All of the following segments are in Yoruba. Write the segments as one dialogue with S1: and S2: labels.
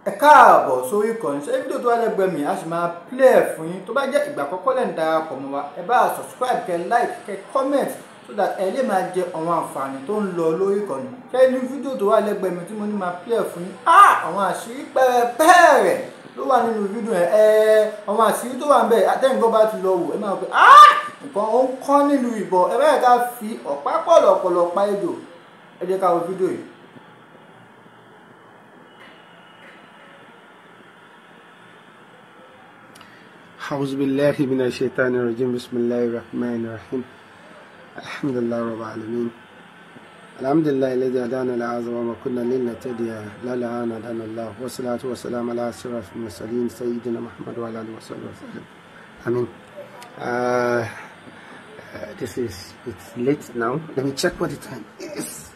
S1: ẹ káàbọ̀ sórí ìkànnì ṣé fídíò tó wà lẹ́gbẹ̀ẹ́ mi a sì máa play ẹ̀ fún yín tó bá jẹ́ ìgbà àkọ́kọ́ lẹ́nu darapọ̀ mọ́ wa ẹ bá subscribe kẹ́ like kẹ́ comment so that ẹ lè máa jẹ àwọn àǹfààní tó ń lọ lórí ìkànnì ṣé ní fídíò tó wà lẹ́gbẹ̀ẹ́ mi tí mo ní máa play ẹ̀ fún yín àwọn àṣírí pẹ́ẹ́rẹ́ ló wà nínú fídíò yẹn àwọn àṣírí tó wà ń bẹ̀ àtẹ̀yìnbó bá ti lọ wò ẹ máa pẹ́ nǹkan ó ń kọ́ nílùú ìbọn ẹ bẹ́ẹ̀ ká fi ọ̀pá pọ̀lọ̀pọ̀lọ̀ pa ejò ẹ jẹ́ ká wo fídíò yìí.
S2: أعوذ بالله من الشيطان الرجيم بسم الله الرحمن الرحيم الحمد لله رب العالمين الحمد لله الذي هدانا لهذا وما كنا لنهتدي لولا أن هدانا الله والصلاة والسلام على أشرف المرسلين سيدنا محمد وعلى آله وصحبه وسلم آمين. It's late now. Let me check what the time is.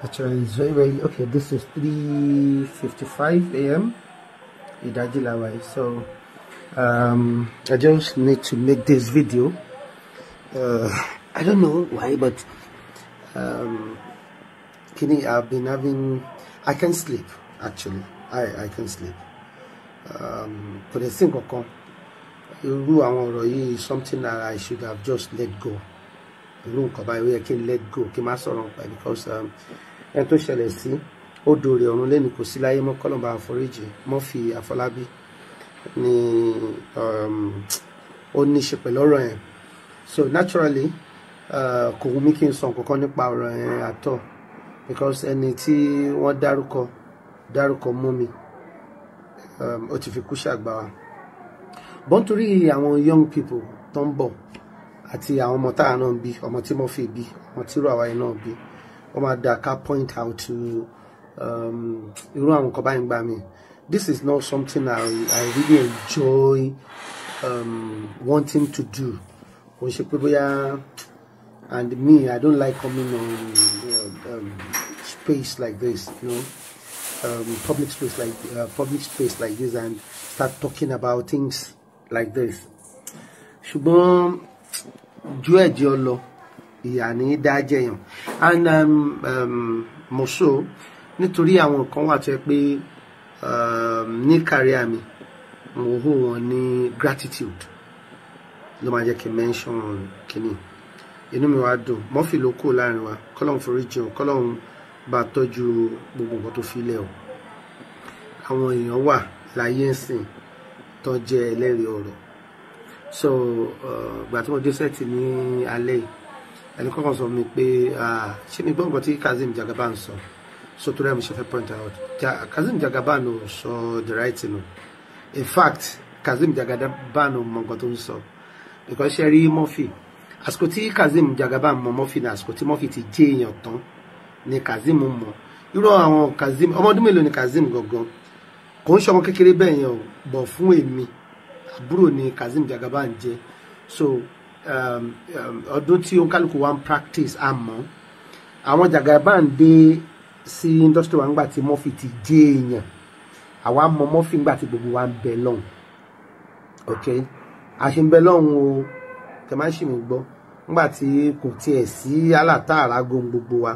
S2: Actually, it's very okay. This is 3:55 a.m. Ìdájí la wà yìí. So I just need to make this video. I don't know why, but I've been having. I can sleep actually. I can sleep. But I think something that I should have just let go. I can let go. Because and to shall see. Odori ọ̀run lẹ́nu kò sí láyé mọ́ kọ́lọ́mbà àforíjì Murphy Afolabi ni ó ní ṣe pẹ̀lú ọ̀rọ̀ yẹn. So naturally kò wù mí kí n sọ nǹkan nípa ọ̀rọ̀ yẹn àtọ̀ because ẹni tí wọ́n dárúkọ mú mi ó ti fi kú ṣàgbà wa. Bọ́n torí àwọn young people tó ń bọ̀ àti àwọn ọmọ táà náà bí ọmọ tí Murphy bí ọmọ tí rò àwáyé náà bí wọ́n máa dá ká point out to this is not something I really enjoy wanting to do. And me, I don't like coming on space like this, you know, public space like this and start talking about things like this. Ṣùgbọ́n jùẹ́ jẹ́ ọlọ ìyà ní dájẹ́ yàn and mo so nítorí àwọn kan wà tó pé ní career mi mo hó wọn ní gratitude ló máa jẹ́ kí mention kíní inú mi wá dùn Murphy ló kó láàrin wa kọ́lọ́hún foríjì o kọ́lọ́hún bá tọ́jú gbogbo nǹkan tó fi lẹ̀ o àwọn èèyàn wà láyé ńsìn tó jẹ́ ẹlẹ́rìí ọ̀rọ̀ so ìgbà tí mo dé sẹ́ẹ̀tì ní alẹ́ yìí ẹni kọ́kọ́ sọ mi pé ṣé mi gbọ́ nǹkan tí Kazeem Jagaban sọ so torí àmì ṣe fẹ́ point out Kazeem Jagaban ò sọ the right thing. In fact Kazeem Jagaban ò mọ nǹkan tó ń sọ because ṣe rí Murphy àsìkò tí Kazeem Jagaban mọ Murphy ní àsìkò tí Murphy ti jẹ́ èèyàn tán ni Kazeem mọ irú àwọn Kazeem ọmọ ọdún mélòó ni Kazeem gangan kò ń ṣọmọ kékeré bẹ́ẹ̀ yẹn o bọ̀ fún èmi àbúrò ni Kazeem Jagaban jẹ́ so ọdún tí oníkálukú wa ń practice àmọ́ àwọn Jagaban dé sí industry wa ńgbà tí Murphy ti jẹ́ èèyàn àwa mọ Murphy ńgbà tí gbogbo wa ń bẹ lọ́hùn okay a ṣe ń bẹ lọ́hùn o tẹ máa ń ṣì mí gbọ́ ńgbà tí kò tiẹ̀ sí alátàrà gom gbogbo wa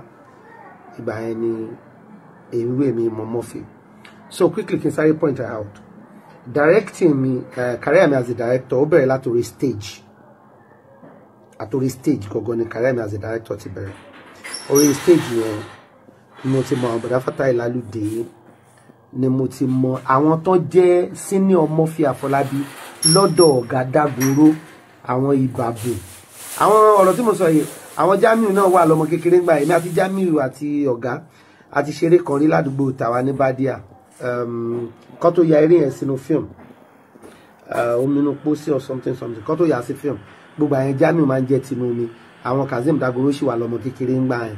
S2: ìgbà yẹn ni èmi mọ Murphy. So quickly can I point out directing me career me as a director ó bẹ̀rẹ̀ látòrí stage àtòrí stage gangan ni career me as a director ti bẹ̀rẹ̀ orí stage yẹn mo ti mọ Bọ̀dá Fatai Lálùdé ni mo ti mọ àwọn tó jẹ́ senior MurphyAfolabi lọ́dọ̀ ọ̀gá Dagoro àwọn ìbàbò àwọn ọ̀rọ̀ tí mo sọ yìí àwọn Jamiu náà wà lọ́mọ kékeré ńgbà èmi àti Jamiu àti ọ̀gá àti ṣeré kan rí ládùúgbò tàwa ní Badia kan tó ya eré yẹn sínú film ominu pósí or something kan tó ya sí film gbogbo àyẹn Jamiu máa ń jẹ́ tinú mi àwọn Kazeem Dagoro ṣì wà lọ́mọ kékeré ńgbà yẹn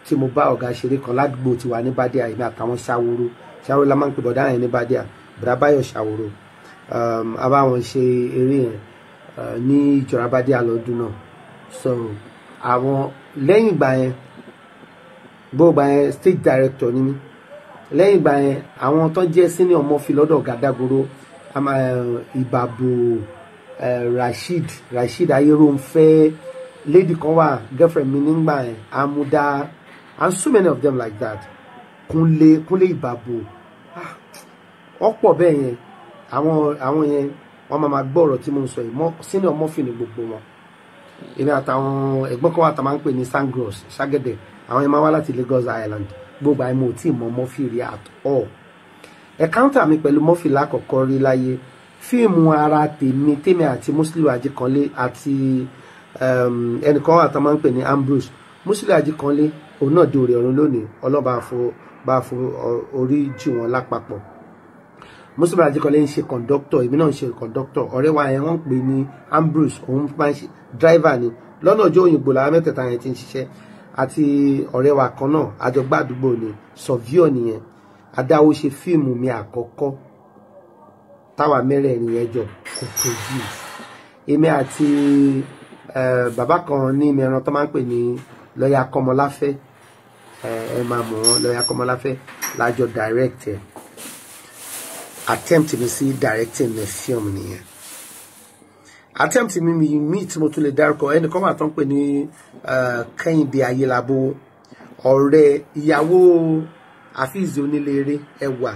S2: tí mo bá ọ̀gá ṣeré kan ládùúgbò tiwa ní Badia èmi àtàwọn ṣàwòrò la máa ń pè bọ̀dá yẹn ní Badia bọ̀dá Báyọ̀ ṣàwòrò abáwọn ṣe eré yẹn ní ìjọra Badia lọ́dún náà so àwọn lẹ́yìn ìgbà yẹn gbogbo yẹn stage director ni mí lẹ́yìn ìgbà yẹn àwọn tó jẹ́ senior Murphy lọ́dọ̀ ọ̀gá Dagoro ìbàbò Rasheed Ayérónfẹ́ lady kan wà girlfriend mi nígbà yẹn Amúdá and so many of them like that Kúnlé ìbàbò wọ́n pọ̀ bẹ́ẹ̀ yẹn àwọn yẹn wọ́n máa gbọ́ ọ̀rọ̀ tí mo ń sọ yìí senior Murphy ni gbogbo wọn èmi àtàwọn ẹ̀gbọ́n kan wà tá máa ń pè ní Sangros Ṣàgẹ̀dẹ̀ àwọn yẹn máa wá láti Lagos Island gbogbo àìmọ̀ ò tí ì mọ Murphy rí at all encounter mi pẹ̀lú Murphy lákọ̀ọ́kọ́ rí láyé fíìmù ara tèmi àti Musiliu Ajikanle àti ẹnìkan wà tá máa ń pè ní Ambrose Musiliu Ajikanle òun náà di òrè ọ̀run lónìí ọlọ́ba bá fún orí jì wọn lápapọ̀ Musiliu Ajikanle ń ṣe conductor èmi náà ń ṣe conductor ọ̀rẹ́ wa yẹn wọ́n ń pè ní Ambrose òun máa ń ṣe driver ni lọ́nà ọjọ́ òyìnbó làwọn mẹ́tẹ̀ẹ̀ta yẹn ti ń ṣiṣẹ́ àti ọ̀rẹ́ wa kan náà àjọgbá àdúgbò ni Sọ̀víọ̀ nìyẹn adáwó ṣe fíìmù mi àkọ́kọ́ táwa mẹ́rẹ̀ẹ̀rin yẹn jọ kò produce èmi àti bàbá kan ní mẹ́ran tó máa ń pè ní lọ́ọ̀yà Kọ́mọláfẹ́ ẹ máa mọ̀ wọ́n lọ́ọ̀yà Kọ́mọláfẹ́ lájọ direct ẹ̀ attempt mi sí directing the film nìyẹn attempt mi tí mo tún lè dárúkọ ẹnìkan wà tó ń pè ní Kẹ́hìndé Ayélabó ọ̀rẹ́ ìyàwó Àfíìsì Oníléré ẹwà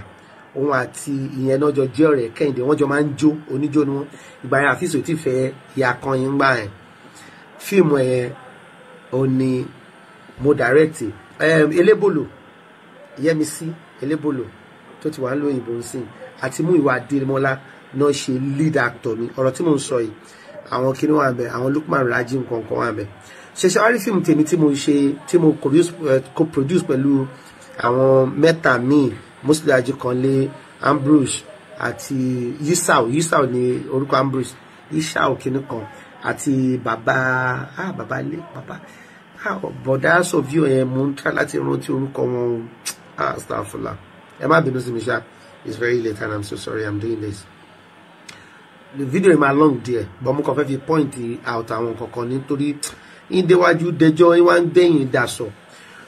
S2: òun àti ìyẹn náà jọ jẹ́ ọ̀rẹ́ Kẹ́hìndé wọ́n jọ máa ń jó oníjó ni wọ́n ìgbà yẹn Àfíìsì ò tí fẹ́ ìyá kan yín gbà yẹn fíìmù ẹ̀ ò ní mo direct Elébòlò Yẹ́misí Elébòlò tó ti wà ń lo òyìnbó ń sìn àti Múyìwá Adémọ́lá náà ṣe lead actor mi ọ̀rọ̀ tí mo ń sọ yìí àwọn kíní wà ń bẹ àwọn Lukman Raji nǹkan wà ń bẹ ṣẹṣẹ wá rí fíìmù tèmi tí mo ṣe tí mo co-produce pẹ̀lú àwọn mẹ́ta míì Musiliu Ajikanle Ambrose àti Yisau ni orúkọ Ambrose Yisau kíní kan àti bọ̀dá Sọ̀víọ̀ yẹn mo ń try láti rántí orúkọ wọn astaghfirullah ẹ má bínú sí mi ṣá it's very late and I'm so sorry I'm doing this. The video is long díẹ̀ but mo kàn fẹ́ fi point out àwọn kankan nítorí ìdéwájú dẹjọ́ ìwà ń dẹ̀yìn dasọ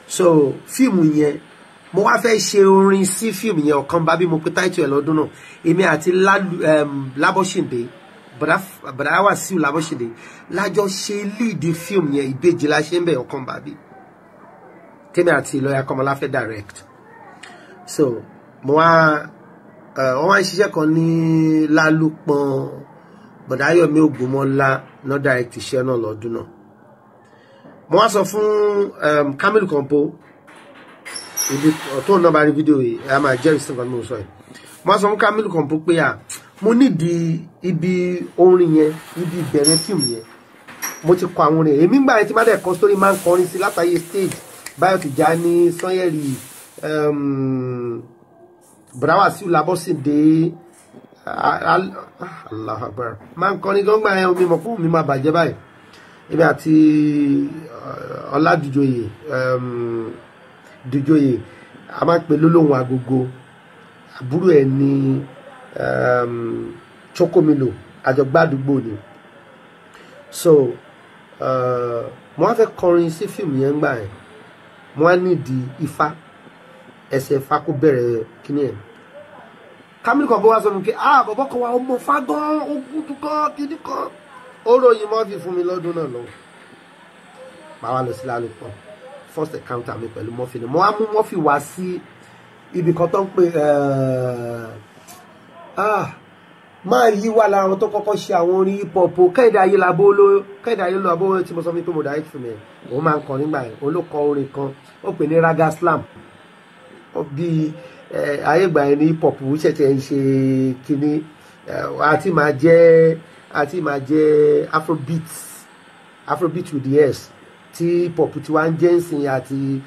S2: so fíìmù yẹn mo wá fẹ́ ṣe orin sí fíìmù yẹn ọ̀kan bá bí mo pe title ẹ̀ lọ́dún náà èmi àti Lábọ́ṣìndé bàdá wà sí Lábọ́ṣìndé lájọ ṣe lead fíìmù yẹn ìbejì la ṣe ń bẹ̀ ọ̀kan bá bí tèmi àti lọ́ọ̀yà Kọ́mọláfẹ́ direct so mo wá wọ́n wá ń ṣiṣẹ́ kan ní Lálùpọ̀n Bọ̀dáyọ̀mí Ògúnmọ́lá náà direct iṣẹ́ náà lọ́dún náà mo wá sọ fún Kamilu Kompo ibi tó náà bá rí fídíò yìí a máa jẹ́rìí sí nǹkan tí mo sọ yìí mo wá sọ fún Kamilu Kompo pé mo nídìí ibi orin yẹn ibi ìbẹ̀rẹ̀ fíìmù yẹn mo ti kọ àwọn orin èmi gbà yẹn tí má dẹ̀ kọ sórí máa ń kọrin sí látàyè stage Báyọ̀ Tìjání Sanyẹ̀rì Brawa sí Labọ́sídé Allahu Akbar máa ń kọrin gọ́ngbà yẹn omi mọ̀ fún mi máa bàjẹ́ báyìí ibi àti Ọládùjọyè Dùjọyè a máa ń pè lólóhùn agogo àbúrò ẹ̀ ní Chokomilo àjọgbádùgbò ni so mo wá fẹ́ kọrin sí fíìmù yẹn gbà yẹn mo wá nídìí Ifá ẹsẹ̀ Ifá kó bẹ̀rẹ̀ kíní ẹ̀ Kamilu Kompo wá sọ fún mi pé bọ̀bọ̀ kan wà ọmọ fagán ogun kan kíní kan ó ròyìn Murphy fún mi lọ́dún náà lọ màá wá lọ sí Lálùpọ̀n first encounter mi pẹ̀lú Murphy ni mo wá mú Murphy wá sí ibì kan tó ń pè máa yí wà lára àwọn tó kọ́kọ́ ṣe àwọn orin hip hop Kẹ́hìndé Ayélabó tí mo sọ fún mi pé mo dá fún mi òun máa ń kọ nígbà yẹn òun ló kọ orin kan ó pè ní Raga Slam bí ayégbà yẹn ní hip hop ṣẹ̀ṣẹ̀ ń ṣe kíní àti máa jẹ́ afrobeat with the s tí hip hop tí wá ń jẹ́ ń sìn àti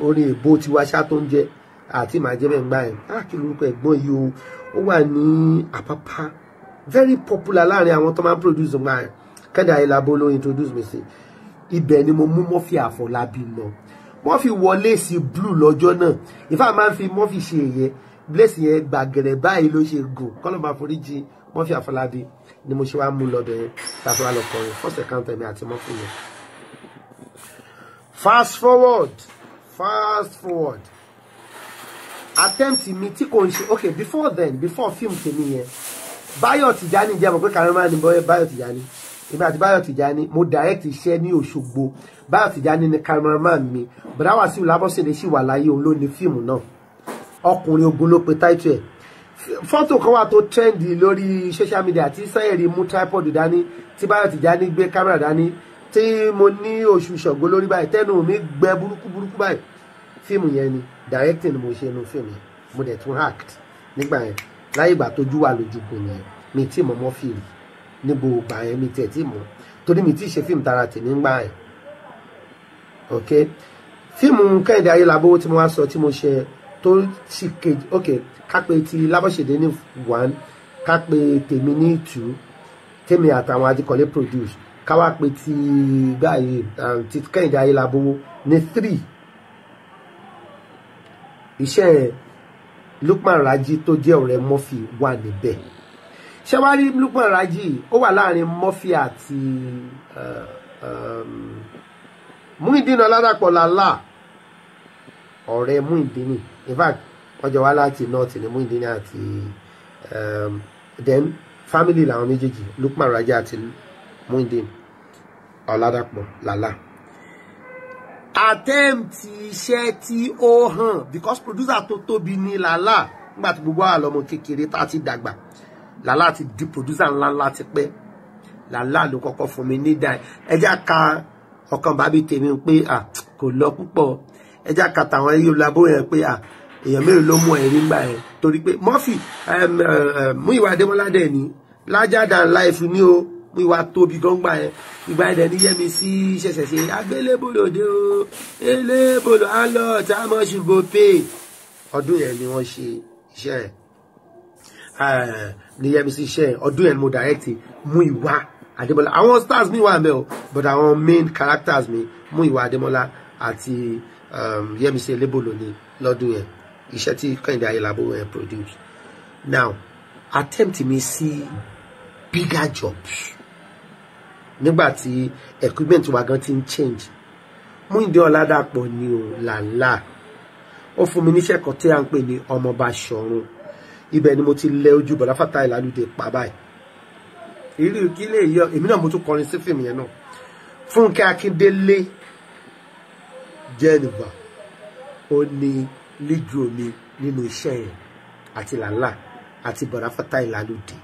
S2: orin èbó tí wá ṣá tó ń jẹ́ àti máa jẹ́ bẹ́ẹ̀ gbà yẹn kí lórúkọ ẹ̀gbọ́n yìí ó wà ní Àpápá very popular láàrin àwọn tó máa ń produce gbà yẹn Kẹ́hìndé Ayélabó ló introduce mi sí ibẹ̀ ni mo mú Murphy Afolabi lọ Murphy wọlé sí blue lọ́jọ́ náà ìfá máa ń fi Murphy ṣe èyẹ bless yẹn gbàgẹ̀rẹ̀ báyìí ló ṣe gùn kọ́lọ́ máa foríjì Murphy Afolabi ni mo ṣe wá mú lọ́dọ̀ yẹn tàbí wà lọ́kọrin first encounter mi àti Murphy yẹn. Fast forward attempt mi tí kò ń ṣe okay before film tèmi yẹn Báyọ̀ Tìjání jẹ́ mọ̀ pé cameraman ni Báyọ̀ Tìjání èmi àti Báyọ̀ Tìjání mo direct iṣẹ́ ní Òṣogbo Báyọ̀ Tìjání ni cameraman mi bọ̀dá Wàsíù Lábọ́sídé sì wà láyé òun ló ní fíìmù náà ọkùnrin ogun ló pe title ẹ̀ fọ́tò kan wà tó trendy lórí social media tí Sanyẹ̀rì mú tripod dání tí Báyọ̀ Tìjání gbé kámẹ́rà dání tí mo ní Oṣù Ṣàngó lórí báyìí tẹ́nu mi gbẹ burúkú báyìí fíìmù yẹn ni directing ni mo ṣe inú fíìmù yẹn mo dẹ̀ tún act nígbà yẹn láyé ìgbà tójú wà lójúkò yẹn mi tí mọ̀ mọ́ fíìmù ní gbogbo ìgbà yẹn mi tiẹ̀ tí mọ̀ torí mi tí ṣe fíìmù tara tèmi ń gbà yẹn ok fíìmù Kẹ́hìndé Ayélabówó tí mo wá sọ tí mo ṣe tó ti kejì ok kápẹ́ ti Lábọ́ṣèdé ní 1 kápẹ́ tèmi ní 2 tèmi àtàwọn Adékọ̀lé produce káwá pé ti báyìí ti Kẹ́hìndé Ayélabówó ní 3 iṣẹ́ Lukman Raji tó jẹ́ ọ̀rẹ́ Murphy wà níbẹ̀ ṣé wá rí Lukman Raji ó wà láàrin Murphy àti Muyideen Ọládàpọ̀ Lálá ọ̀rẹ́ Muyideen in fact wọ́n jọ wá láti north ní Muyideen àti then family làwọn méjèèjì Lukman Raji àti Muyideen Ọládàpọ̀ Lálá attempt iṣẹ́ tí ó hàn because producer tó tóbi ní Lálá nígbà tí gbogbo àwọn ọmọ kékeré tá ti dàgbà Lálá ti di producer ńláńlá ti pẹ́ Lálá ló kọ́kọ́ fún mi ní dáì ẹjá ka ọkàn bàbí tèmi pé kò lọ púpọ̀ ẹjá ka tàwọn ẹyẹ olùlàbó yẹn pé èèyàn mélòó ló mú ẹ̀rí ńgbà yẹn torí pé Murphy Múyìwá Adémọ́lá dẹ̀ ní larger than life ní o Múyìwá tóbi gọ́ngbà yẹn ìgbà ẹ̀dẹ̀ ní Yẹ́mi sí ṣẹ̀ṣẹ̀ ṣe agbélébòlòdé o elébòlò alọ́ tí a mọ̀ ṣùgbọ́n pé ọdún yẹn ni wọ́n ṣe iṣẹ́ ní Yẹ́mi sí iṣẹ́ ọdún yẹn mo direct Múyìwá Adémọ́lá àwọn stars mi wà mẹ́ o but àwọn main characters mi Múyìwá Adémọ́lá àti Yẹ́mi sí elébòlò ní lọ́dún yẹn iṣẹ́ tí Kẹ́hìndé Ayélabówó yẹn produce now attempt mi sí bigger jobs nígbàtí equipment wa gan ti ń change Muyideen Ọládàpọ̀ ni o Lálá ó fún mi níṣẹ́ kan tí a ń pè ní Ọmọọba Ṣọ̀run ibẹ̀ ni mo ti lẹ ojú Bọ̀dá Fatai Lálùdé pa báyìí ìrírí kí lè yọ èmi náà mo tún kọrin sí fíìmù yẹn náà Fúnkẹ́ Akíndélé Jennifer ó ní lídùú omi nínú iṣẹ́ yẹn àti Lálá àti Bọ̀dá Fatai Lálùdé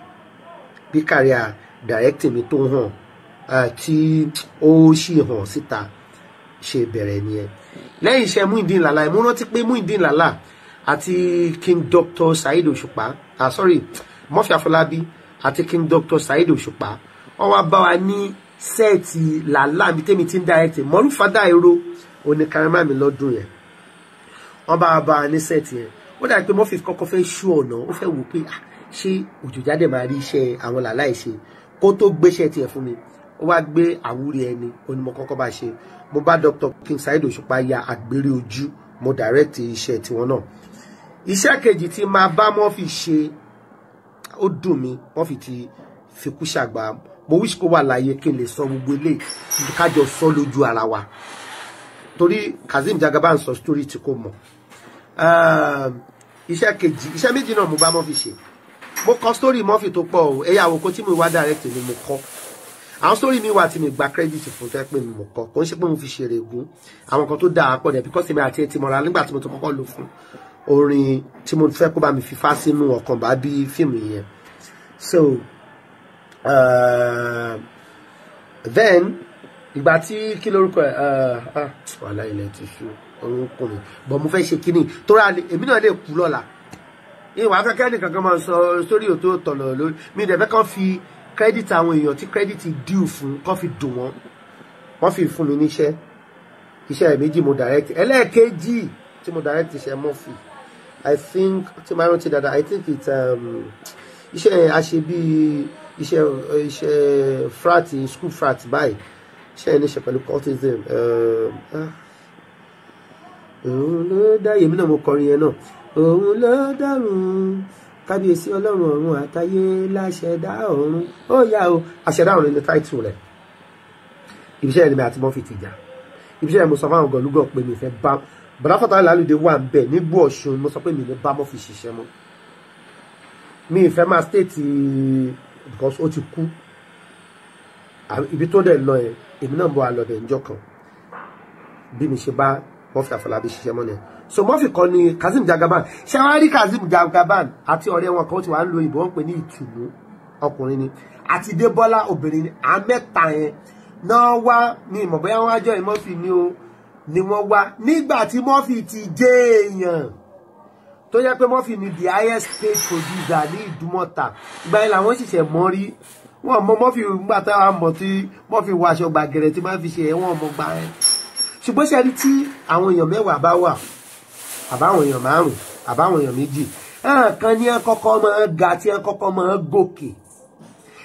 S2: bí káríà directing mi tó hàn tí ó sì hàn síta ṣe bẹ̀rẹ̀ nìyẹn lẹ́yìn iṣẹ́ Muyideen Lálá mo rántí pé Muyideen Lálá àti King Dr. Saheed Òṣùpá Murphy Afolabi àti King Dr. Saheed Òṣùpá wọ́n wá bá wa ní sẹ́ẹ̀tì Lálá mi tẹ́mi tí ń directing mọ́rúfádà èrò oníkaramá mi lọ́dún yẹn wọ́n bá wa ní sẹ́ẹ̀tì yẹn ó dàbí pé Murphy kọ́kọ́ fẹ́ ṣú ọ̀nà ó fẹ́ wò pé ṣé Òjòjáde máa rí iṣẹ́ àwọn Lálá ìṣe kó tó gbéṣẹ́ tiẹ̀ fún mi ó wá gbé àwúrí ẹni onímọ̀ kọ́kọ́ bá ṣe mo bá Dr. King Saheed Òṣùpá ya àgbèrè ojú mo direct iṣẹ́ tiwọn náà iṣẹ́ kejì tí máa bá Murphy ṣe ó dùn mí Murphy ti fikú ṣàgbà mo wish kó wà láyé kí n lè sọ gbogbo ilé kájọ sọ lójú ara wa torí Kazeem Jagaban sọ story tí kò mọ̀ iṣẹ́ méjì náà mo bá Murphy ṣe mo kọ story Murphy tó pọ̀ o ẹ̀yà àwòkọ́ tí mo wá direct ni mo kọ́ àwọn story mi wà tí mi gba credit fún tẹ́ pé mi mo kọ́ kò ń ṣe pé mo fi ṣeré gún àwọn kan tó dáa pọ̀ dẹ̀ because mi àti ẹ̀ ti mọ̀ra nígbà tí mo tó kọ́kọ́ lò fún orin tí mo fẹ́ kó bá mi fífá sínú ọkàn bá bí fíìmù yẹn so then ìgbà tí kí lórúkọ wàhálà ilẹ̀ ti ṣú orúnkún mi bọ̀ mo fẹ́ ṣe kíní tó rà èmi náà lè kú lọ́la ìwà akẹ́kẹ́ nìkan kan máa sọ sórí òtó tọ̀nà lórí mi dẹ̀ fẹ́ kàn fi credit àwọn èèyàn tí credit due fún kàn fi dùn wọ́n fi fún mi níṣẹ́ iṣẹ́ méjì mo direct ẹlẹ́ẹ̀kejì tí mo direct iṣẹ́ Murphy I think tí máa rántí dáadáa I think it's iṣẹ́ àṣebí iṣẹ́ frat school frat báyìí iṣẹ́ ní ṣe pẹ̀lú cultism òun ló dá èmi náà mo kọrin yẹn náà òun ló dárùn kábíyèsí ọlọ́run ọ̀run àtayé láṣẹ̀dá ọ̀run ó yá o àṣẹ̀dá ọ̀run ní táìtù rẹ̀ ibiṣẹ́ ẹni mi àti Murphy ti jà ibiṣẹ́ mo sọ fún àwọn gọ̀lúgọ̀ pé mi fẹ́ bá Bọ̀dá Fatai Lálùdé wà ń bẹ̀ nígbò Ọ̀ṣun mo sọ pé mi ní bá Murphy ṣiṣẹ́ mọ́ mi ìfẹ́ máa state because ó ti kú ibi tó dẹ̀ lọ yẹn èmi náà bọ́ àlọ́dẹ̀ ìjọ kan bí mi ṣe bá MurphyAfolabi ṣiṣẹ́ mọ́ ni so Murphy kọ́ ni Kazeem Jagaban ṣé wàá rí Kazeem Jagaban àti ọ̀rẹ́ wọn kan tí wàá ń lo ìbò wọn pè ní ìtùnú ọkùnrin ni àti Débọ́lá obìnrin ni àmẹ́ta yẹn náà wá ní ìmọ̀ bóyá wọ́n ájọ́ Murphy ni o ni wọ́n wá nígbà tí Murphy ti jẹ́ èèyàn tó yẹ pé Murphy ni the highest paid producer ní Ìdúmọ̀tà ìgbà yẹn làwọn ṣiṣẹ́ mọ́ rí wọn mọ Murphy gbà táwọn mọ̀ tí Murphy wọ aṣọ gbàgẹ̀rẹ̀ tí máa fi ṣe ẹ̀wọ̀n ọmọ gbà ẹ̀ ṣùgbọ́n ṣe rí tí àwọn èèyàn mẹ́wàá bá wà àbáwọn èèyàn márùn àbáwọn èèyàn méjì kan ní ẹ kọ́kọ́ máa ga tí ẹ kọ́kọ́ máa gòkè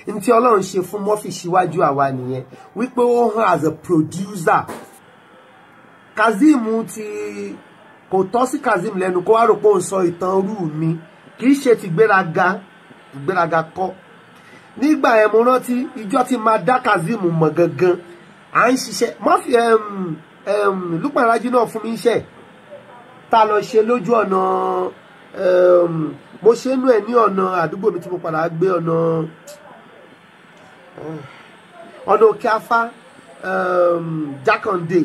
S2: ní tí Ọlọ́run ṣe fún Murphy síwájú àwa nìyẹn wípé ó hàn as a producer Kazeem ti kò tọ́ sí Kazeem lẹ́nu kó wá rò pé ó ń sọ ìtàn orú mi kì í ṣe ti ìgbéraga kọ́ nígbà yẹn mo rántí ìjọ tí máa dá Kazeem mọ̀ gangan à ń ṣiṣẹ́ Murphy Lukman Raji náà fún mi iṣẹ́ tá lọ ṣe lójú ọ̀nà mo ṣe nú ẹ̀ ní ọ̀nà àdúgbò mi tí mo padà gbé ọ̀nà òkè afá Jákàndé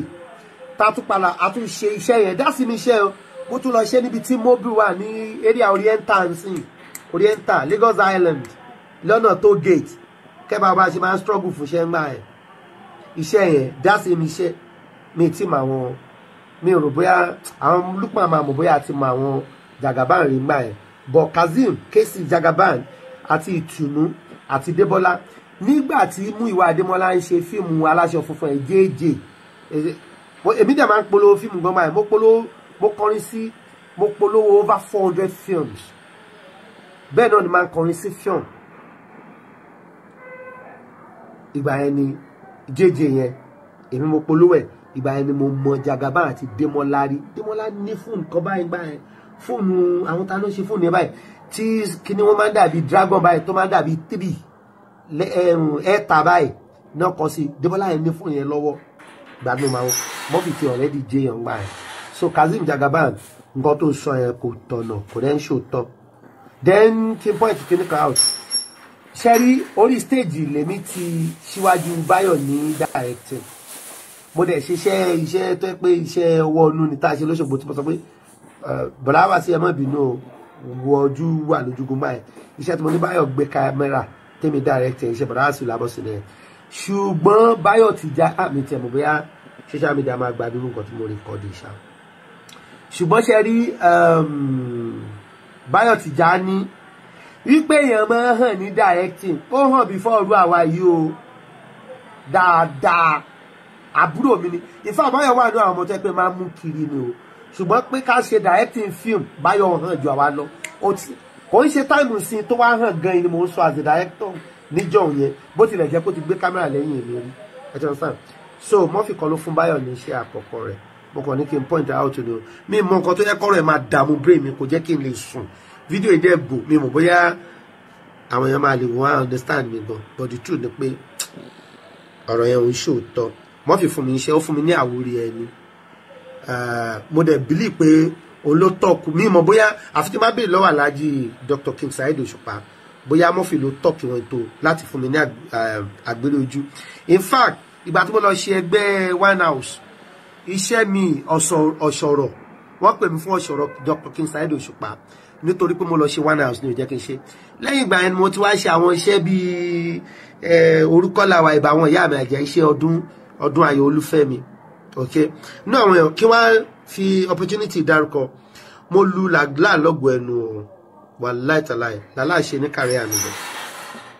S2: tá tún padà a tún ṣe iṣẹ́ yẹn dá sí mi iṣẹ́ o mo tún lọ ṣe níbi tí mobile wà ní area Oriental Lagos Island lọ́nà tó gate kẹ́bà bá ṣe máa ń struggle fún iṣẹ́ ńgbà ẹ̀ iṣẹ́ yẹn dá sí mi iṣẹ́ mi tí mà wọn mi rò bóyá àwọn Lukman máa mọ̀ bóyá àti mọ àwọn Jagaban rí ńgbà ẹ̀ but Kazeem Kesi Jagaban àti Ìtùnú àti Débọ́lá nígbà tí Múyìwá Adémọ́lá ń ṣe fíìmù aláṣọ funfun ẹ̀ jẹ́jẹ́ èmi dẹ̀ máa ń polówó fíìmù gan báyìí mo kọrin sí mo polówó over 400 films bẹ́ẹ̀ náà ni máa ń kọrin sí film ìgbà yẹn ni jẹ́jẹ́ yẹn èmi mo polówó ẹ̀ ìgbà yẹn ni mo mọ Jagaban àti Démọ́lá rí Démọ́lá ní fóònù kan báyìí gbà yẹn fóònù àwọn ta ló ṣe fóònù yẹn báyìí tí kíní wọn máa ń dàbí dragon báyìí tó máa ń dàbí 3 ẹ̀ẹ́ta báyìí náà kọ sí Démọ́lá yẹn ní fóònù yẹn lọ́wọ́ gbádùn máa wọ́n Murphy ti already jẹ́ yẹn gbà yẹn so Kazeem Jagaban nǹkan tó sọ yẹn kò tọ̀nà kò dẹ́ ń ṣòótọ́ then kí n point kíní kan out ṣẹ́rí orí stage lèmi ti síwájú Báyọ̀ ní directing mo dẹ̀ ṣiṣẹ́ iṣẹ́ tó yẹ pé iṣẹ́ ọwọ́ inú ni tá a ṣe lóṣogbo tí mo sọ pé bọ̀dá wá sí ẹ má bínú wọ ojú wà lójúgun báyìí iṣẹ́ tí mo ní Báyọ̀ gbé kámẹ́rà tèmi directing iṣẹ́ bọ̀dá wá sí làbọ̀ sílẹ̀ ṣùgbọ́n Báyọ̀ ti já àmì tiẹ̀ mọ̀ bóyá social media máa gbádùn nǹkan tí mo record ìṣá ṣùgbọ́n ṣe rí Báyọ̀ ti já ní wípé èèyàn máa hàn ní directing ó hàn before ọdún àwa yìí o dáadáa àbúrò mi ni ìfẹ́ Báyọ̀ wà ní àwọn ọmọ tó pé máa mú kiri ni o ṣùgbọ́n pé ká ṣe directing film Báyọ̀ hàn ju àwa lọ kò ń ṣe táìmù sí tó wá hàn gan ni mo ń sọ as a director níjọ́ yẹn bó tilẹ̀ jẹ́ kó ti gbé kámẹ́rà lẹ́yìn èmi rí ẹ̀jẹ̀ sàn so Murphy kọ́ ló fún Báyọ̀ ní iṣẹ́ àkọ́kọ́ rẹ̀ mo kàn ní kí n point out ni o mi mọ nǹkan tó yẹ kọ́rọ̀ ẹ̀ máa dààmú brain mi kò jẹ́ kí n lè sùn fídíò ìdẹ́ gbò mi mọ̀ bóyá àwọn èèyàn máa lè wọ́n understand mi gan but the truth ni pé ọ̀rọ̀ yẹn ò ń ṣòótọ́ Murphy fún mi iṣẹ́ ó fún mi ní àwòrán ẹni mo dẹ̀ believe pé òun ló tọ́kù mi mọ̀ bóyá àfi tí má bèèrè lọ́wọ́ Alhaji Dr. King Saheed Òṣùpá bóyá Murphy ló tọ́kì wọn tó láti fún mi ní àgbélé ojú in fact ìgbà tí mo lọ ṣe ẹgbẹ́ One House iṣẹ́ mi ọ̀ṣọ̀rọ̀ wọ́n pè mí fún ọ̀ṣọ̀rọ̀ Dr. King Saheed Òṣùpá nítorí pé mo lọ ṣe One House ní ó jẹ́ kí n ṣe lẹ́yìn ìgbà yẹn mo ti wá ṣe àwọn iṣẹ́ bíi orúkọ làwà ìbá àwọn ìyá mi àjẹ́ iṣẹ́ ọdún ayọ̀ Olúfẹ́mi ok ní àwọn èèyàn kí wọ́n fi opportunity dárúkọ mo lu làgbà lọ́gọ̀ ẹnu wàláì tàláì làlá ṣe ní kárí àmì lọ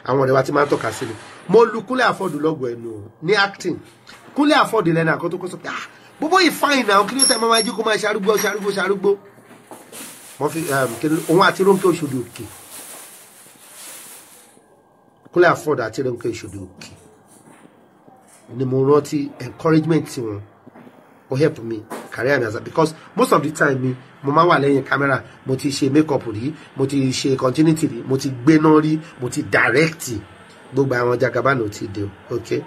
S2: àwọn ọ̀rẹ́ wa ti máa ń tọ́ka sí ni mo lu Kúnlé Afọ́dù lọ́gọ̀ ẹnu ní acting Kúnlé Afọ́dù lẹ́nu àkọ́tún kó sọ pé gbogbo ìfáìn náà kí ló tẹ́ máa jí kó máa ṣarúgbó wọ́n fi òun àti Rónkẹ́ Òṣòdì Òkè Kúnlé Afọ́dù àti Rónkẹ́ Òṣòdì Òkè ni mo rántí encouragement tí wọn ó help me career mi as because most of the time mi mo máa wà lẹ́yìn camera mo ti ṣe makeup rí mo ti ṣe continuity rí mo ti gbéná rí mo ti direct gbogbo àwọn Jagaban ò ti dé okay.